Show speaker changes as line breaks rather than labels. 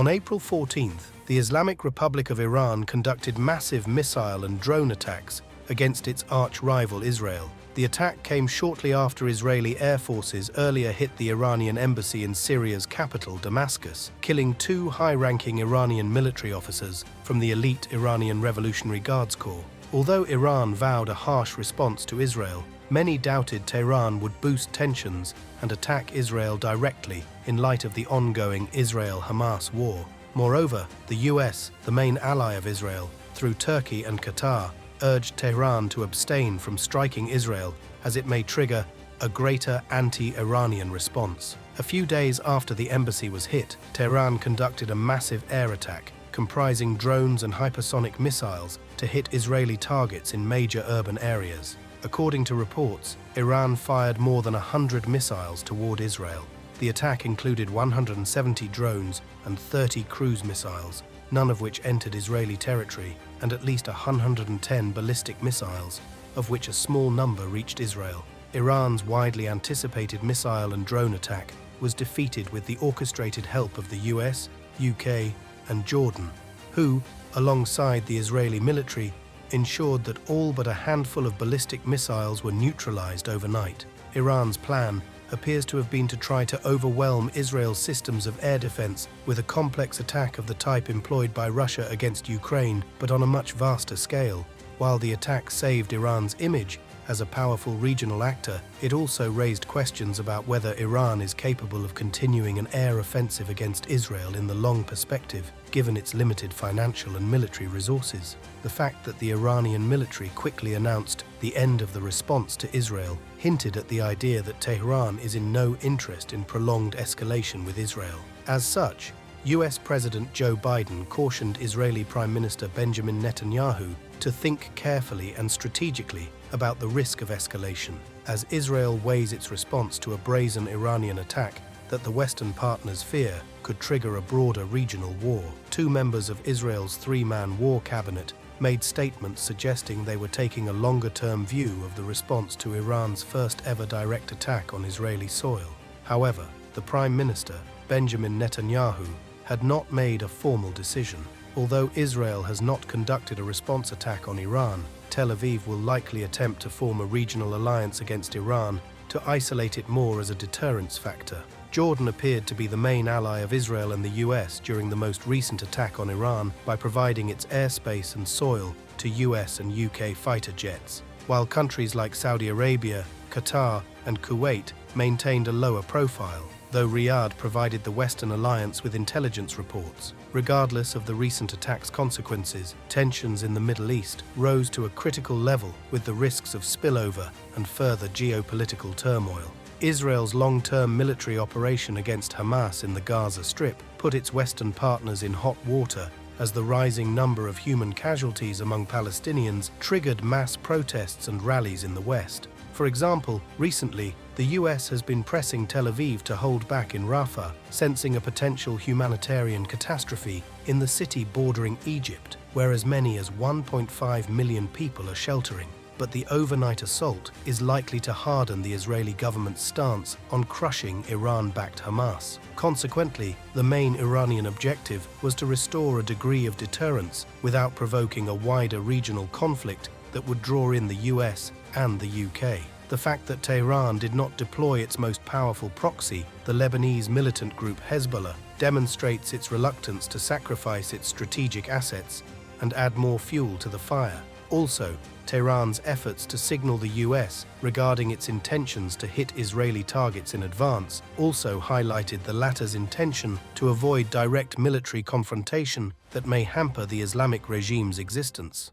On April 14th, the Islamic Republic of Iran conducted massive missile and drone attacks against its arch-rival Israel. The attack came shortly after Israeli air forces earlier hit the Iranian embassy in Syria's capital, Damascus, killing 2 high-ranking Iranian military officers from the elite Iranian Revolutionary Guards Corps. Although Iran vowed a harsh response to Israel, many doubted Tehran would boost tensions and attack Israel directly in light of the ongoing Israel-Hamas war. Moreover, the US, the main ally of Israel, through Turkey and Qatar, urged Tehran to abstain from striking Israel as it may trigger a greater anti-Iranian response. A few days after the embassy was hit, Tehran conducted a massive air attack comprising drones and hypersonic missiles to hit Israeli targets in major urban areas. According to reports, Iran fired more than 100 missiles toward Israel. The attack included 170 drones and 30 cruise missiles, none of which entered Israeli territory, and at least 110 ballistic missiles, of which a small number reached Israel. Iran's widely anticipated missile and drone attack was defeated with the orchestrated help of the US, UK, and Jordan, who, alongside the Israeli military, ensured that all but a handful of ballistic missiles were neutralized overnight. Iran's plan appears to have been to try to overwhelm Israel's systems of air defense with a complex attack of the type employed by Russia against Ukraine, but on a much vaster scale. While the attack saved Iran's image as a powerful regional actor, it also raised questions about whether Iran is capable of continuing an air offensive against Israel in the long perspective, given its limited financial and military resources. The fact that the Iranian military quickly announced the end of the response to Israel hinted at the idea that Tehran is in no interest in prolonged escalation with Israel. As such, US President Joe Biden cautioned Israeli Prime Minister Benjamin Netanyahu to think carefully and strategically about the risk of escalation, as Israel weighs its response to a brazen Iranian attack that the Western partners fear could trigger a broader regional war. 2 members of Israel's 3-man war cabinet made statements suggesting they were taking a longer-term view of the response to Iran's first-ever direct attack on Israeli soil. However, the Prime Minister, Benjamin Netanyahu, had not made a formal decision. Although Israel has not conducted a response attack on Iran, Tel Aviv will likely attempt to form a regional alliance against Iran to isolate it more as a deterrence factor. Jordan appeared to be the main ally of Israel and the US during the most recent attack on Iran by providing its airspace and soil to US and UK fighter jets, while countries like Saudi Arabia, Qatar, and Kuwait maintained a lower profile, though Riyadh provided the Western alliance with intelligence reports. Regardless of the recent attack's consequences, tensions in the Middle East rose to a critical level with the risks of spillover and further geopolitical turmoil. Israel's long-term military operation against Hamas in the Gaza Strip put its Western partners in hot water as the rising number of human casualties among Palestinians triggered mass protests and rallies in the West. For example, recently, the US has been pressing Tel Aviv to hold back in Rafah, sensing a potential humanitarian catastrophe in the city bordering Egypt, where as many as 1.5 million people are sheltering. But the overnight assault is likely to harden the Israeli government's stance on crushing Iran-backed Hamas. Consequently, the main Iranian objective was to restore a degree of deterrence without provoking a wider regional conflict that would draw in the US and the UK. The fact that Tehran did not deploy its most powerful proxy, the Lebanese militant group Hezbollah, demonstrates its reluctance to sacrifice its strategic assets and add more fuel to the fire. Also, Tehran's efforts to signal the US regarding its intentions to hit Israeli targets in advance also highlighted the latter's intention to avoid direct military confrontation that may hamper the Islamic regime's existence.